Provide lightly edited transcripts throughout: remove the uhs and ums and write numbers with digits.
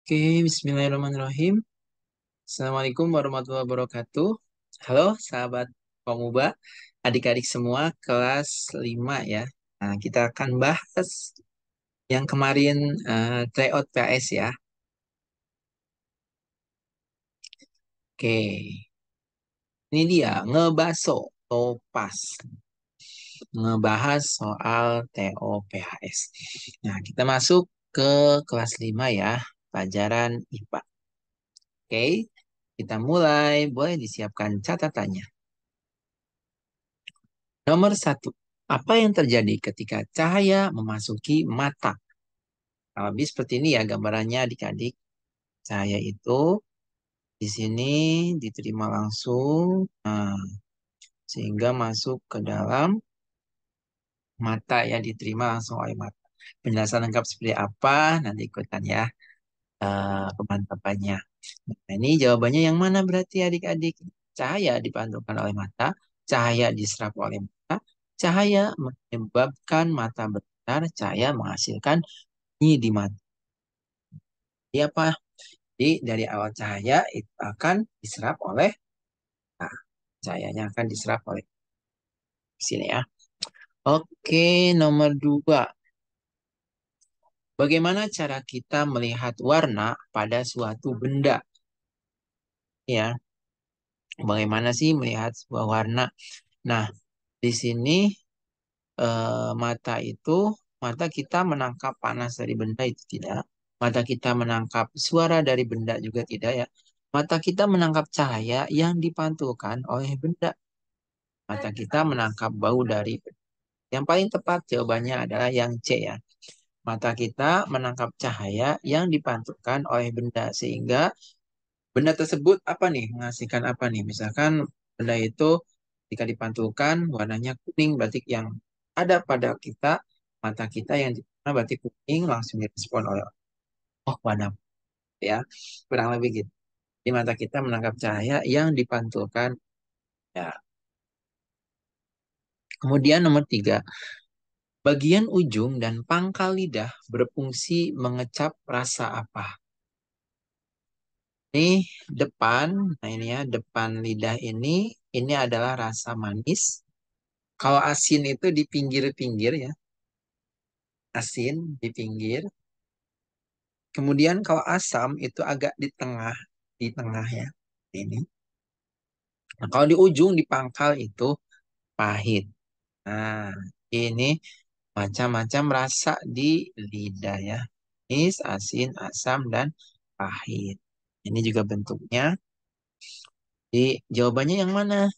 Oke, bismillahirrahmanirrahim. Assalamualaikum warahmatullahi wabarakatuh. Halo, sahabat Pemuba, adik-adik semua kelas 5 ya. Nah, kita akan bahas yang kemarin tryout PAS ya. Oke, ini dia ngebaso topas. Ngebahas soal TOPHS. Nah, kita masuk ke kelas 5 ya, pelajaran IPA. Oke, kita mulai. Boleh disiapkan catatannya. Nomor satu, apa yang terjadi ketika cahaya memasuki mata? Nah, lebih seperti ini ya gambarannya adik-adik. Cahaya itu di sini diterima langsung, sehingga masuk ke dalam mata ya, diterima langsung oleh mata. Penjelasan lengkap seperti apa? Nanti ikutan ya kemantapannya. Nah, ini jawabannya yang mana berarti adik-adik? Cahaya dipantulkan oleh mata, cahaya diserap oleh mata, cahaya menyebabkan mata berbinar, cahaya menghasilkan ini di mata. Jadi apa? Jadi dari awal cahaya itu akan diserap oleh, nah, cahayanya akan diserap oleh sini ya. Oke, nomor dua. Bagaimana cara kita melihat warna pada suatu benda? Ya, bagaimana sih melihat sebuah warna? Nah, di sini mata kita menangkap panas dari benda itu tidak. Mata kita menangkap suara dari benda juga tidak ya. Mata kita menangkap cahaya yang dipantulkan oleh benda. Mata kita menangkap bau dari benda. Yang paling tepat jawabannya adalah yang C ya. Mata kita menangkap cahaya yang dipantulkan oleh benda sehingga benda tersebut apa nih? Menghasilkan apa nih? Misalkan benda itu jika dipantulkan warnanya kuning berarti yang ada pada kita mata kita yang di mana berarti kuning langsung direspon oleh oh warna ya. Kurang lebih gitu. Di mata kita menangkap cahaya yang dipantulkan ya. Kemudian nomor tiga, bagian ujung dan pangkal lidah berfungsi mengecap rasa apa? Ini depan, nah ini ya, depan lidah ini adalah rasa manis. Kalau asin itu di pinggir-pinggir ya, asin di pinggir. Kemudian kalau asam itu agak di tengah ya. Ini. Nah, kalau di ujung di pangkal itu pahit. Nah, ini macam-macam rasa di lidah ya. Manis, asin, asam, dan pahit. Ini juga bentuknya. Di jawabannya yang mana?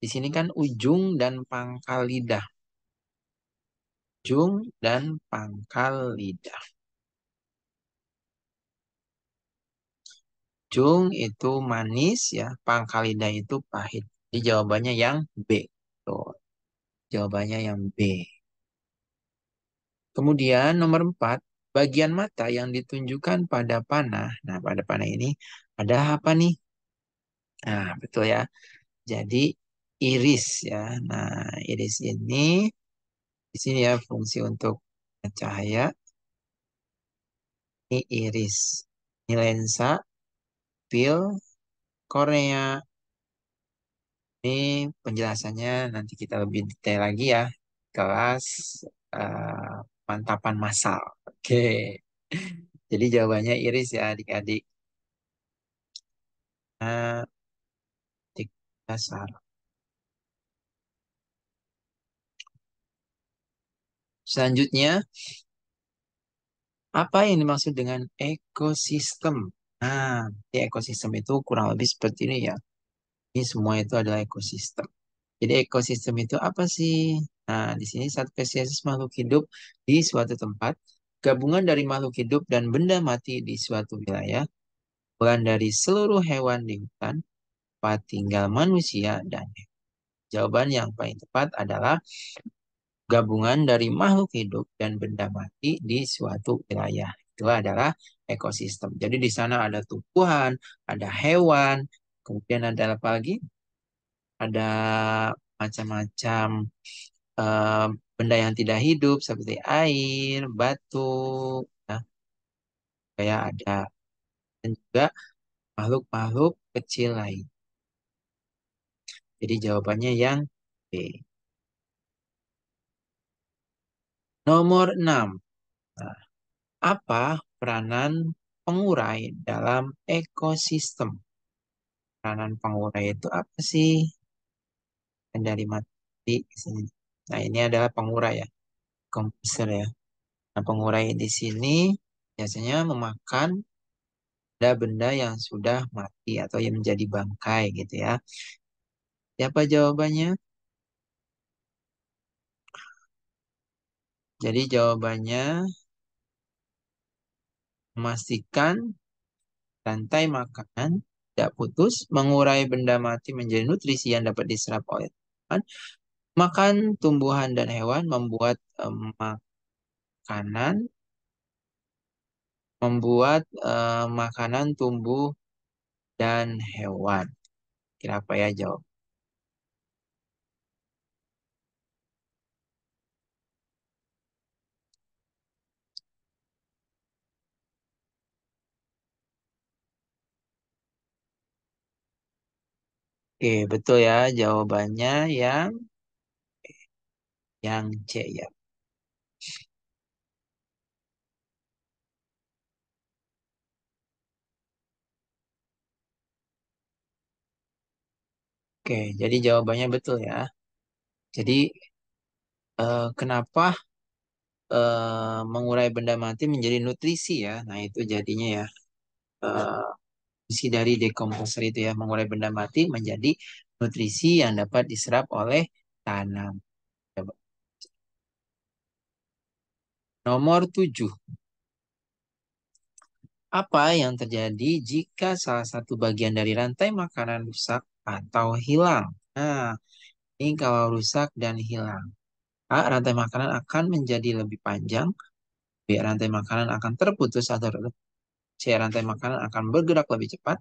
Di sini kan ujung dan pangkal lidah. Ujung dan pangkal lidah. Ujung itu manis ya, pangkal lidah itu pahit. Jadi jawabannya yang B. Tuh, jawabannya yang B. Kemudian nomor 4, bagian mata yang ditunjukkan pada panah. Nah, pada panah ini ada apa nih? Nah, betul ya. Jadi iris ya. Nah, iris ini di sini ya fungsi untuk cahaya. Ini iris. Ini lensa, pupil, kornea. Ini penjelasannya nanti kita lebih detail lagi ya. Kelas mantapan massal. Oke. Jadi jawabannya iris ya adik-adik. Nah, titik dasar. Selanjutnya, apa yang dimaksud dengan ekosistem? Nah, di ekosistem itu kurang lebih seperti ini ya. Ini semua itu adalah ekosistem. Jadi ekosistem itu apa sih? Nah, di sini satu spesies makhluk hidup di suatu tempat, gabungan dari makhluk hidup dan benda mati di suatu wilayah, bukan dari seluruh hewan di hutan, tempat tinggal manusia dan hewan. Jawaban yang paling tepat adalah gabungan dari makhluk hidup dan benda mati di suatu wilayah. Itu adalah ekosistem. Jadi di sana ada tumbuhan, ada hewan, kemudian ada apa lagi? Ada macam-macam eh, benda yang tidak hidup seperti air, batu, ya. supaya ada, dan juga makhluk-makhluk kecil lain. Jadi jawabannya yang B. Nomor 6. Nah, apa peranan pengurai dalam ekosistem? Peranan pengurai itu apa sih? Dan dari matematik di sini. Nah, ini adalah pengurai ya, komposer ya. Nah, pengurai di sini biasanya memakan benda-benda yang sudah mati atau yang menjadi bangkai gitu ya. Siapa jawabannya? Jadi jawabannya memastikan rantai makanan tidak putus, mengurai benda mati menjadi nutrisi yang dapat diserap oleh tanaman, makan tumbuhan dan hewan, membuat makanan, makanan tumbuh dan hewan. Kira apa ya jawab? Oke, betul ya. Jawabannya yang C ya. Oke, jadi jawabannya betul ya. Jadi kenapa mengurai benda mati menjadi nutrisi ya? Nah, itu jadinya ya. eh, Fungsi dari dekomposer itu ya, mengurai benda mati menjadi nutrisi yang dapat diserap oleh tanam. Coba. Nomor 7. Apa yang terjadi jika salah satu bagian dari rantai makanan rusak atau hilang? Nah, ini kalau rusak dan hilang. A. Rantai makanan akan menjadi lebih panjang. B. Rantai makanan akan terputus atau redup. C. Rantai makanan akan bergerak lebih cepat.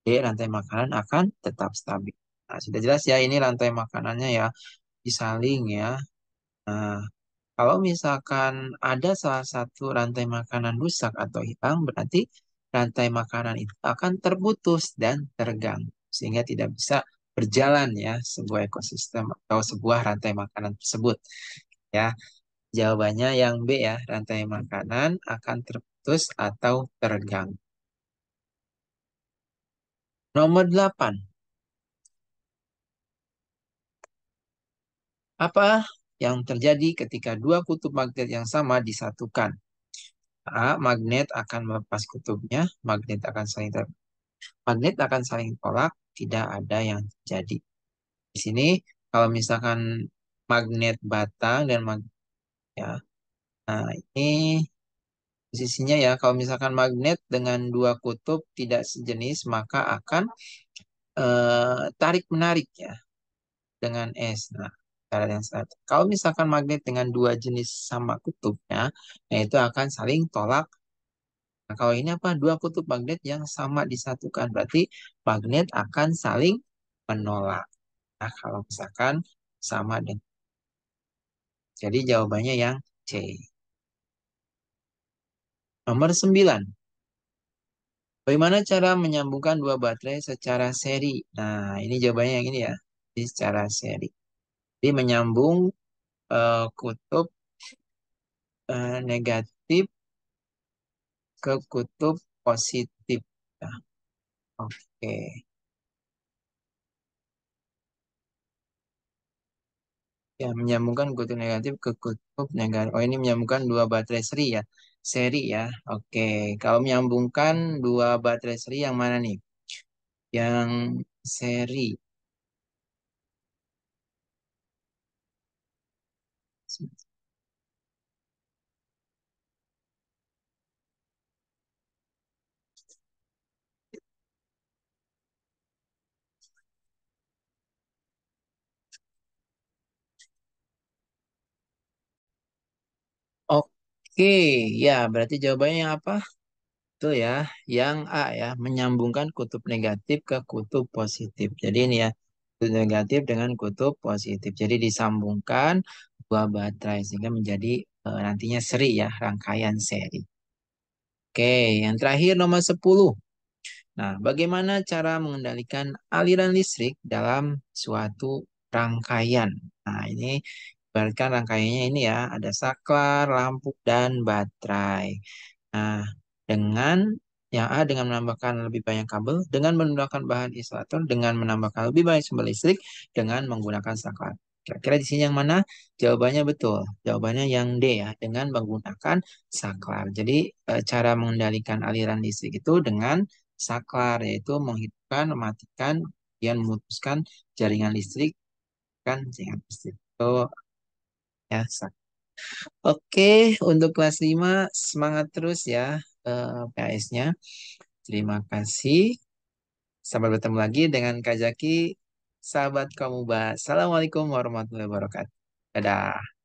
D. Rantai makanan akan tetap stabil. Nah, sudah jelas ya ini rantai makanannya ya disaling ya. Nah, kalau misalkan ada salah satu rantai makanan rusak atau hilang, berarti rantai makanan itu akan terputus dan terganggu sehingga tidak bisa berjalan ya sebuah ekosistem atau sebuah rantai makanan tersebut. Ya, jawabannya yang B ya, rantai makanan akan terputus atau terganggu. Nomor 8. Apa yang terjadi ketika dua kutub magnet yang sama disatukan? A. Magnet akan melepas kutubnya, magnet akan saling tolak, tidak ada yang terjadi. Di sini kalau misalkan magnet batang dan magnet ya, nah ini posisinya ya, kalau misalkan magnet dengan dua kutub tidak sejenis maka akan tarik menarik ya dengan S. Nah, cara yang satu. Kalau misalkan magnet dengan dua jenis sama kutubnya, nah itu akan saling tolak. Nah, kalau ini apa? Dua kutub magnet yang sama disatukan, berarti magnet akan saling menolak. Nah, kalau misalkan sama dengan, jadi jawabannya yang C. Nomor 9. Bagaimana cara menyambungkan dua baterai secara seri? Nah, ini jawabannya yang ini ya. Jadi secara seri. Jadi menyambung kutub negatif ke kutub positif. Nah, oke. Ya, menyambungkan kutub negatif ke kutub negatif. Oh, ini menyambungkan dua baterai seri ya. Seri ya. Oke. Kalau menyambungkan dua baterai seri yang mana nih? Yang seri. Oke, ya berarti jawabannya yang apa? Itu ya, yang A ya, menyambungkan kutub negatif ke kutub positif. Jadi ini ya, kutub negatif dengan kutub positif. Jadi disambungkan dua baterai sehingga menjadi nantinya seri ya, rangkaian seri. Oke, yang terakhir nomor 10. Nah, bagaimana cara mengendalikan aliran listrik dalam suatu rangkaian? Nah, ini ibaratkan rangkaiannya ini ya, ada saklar, lampu, dan baterai. Nah, dengan yang A dengan menambahkan lebih banyak kabel, dengan menggunakan bahan insulator, dengan menambahkan lebih banyak sumber listrik, dengan menggunakan saklar. Kira-kira di sini yang mana? Jawabannya betul. Jawabannya yang D ya, dengan menggunakan saklar. Jadi cara mengendalikan aliran listrik itu dengan saklar, yaitu menghidupkan, mematikan, kemudian memutuskan jaringan listrik, kan jaringan listrik. Itu ya. Oke, untuk kelas 5 semangat terus ya PS-nya. Terima kasih. Sampai bertemu lagi dengan Kak Zaki, sahabat kamu. Assalamualaikum warahmatullahi wabarakatuh. Dadah.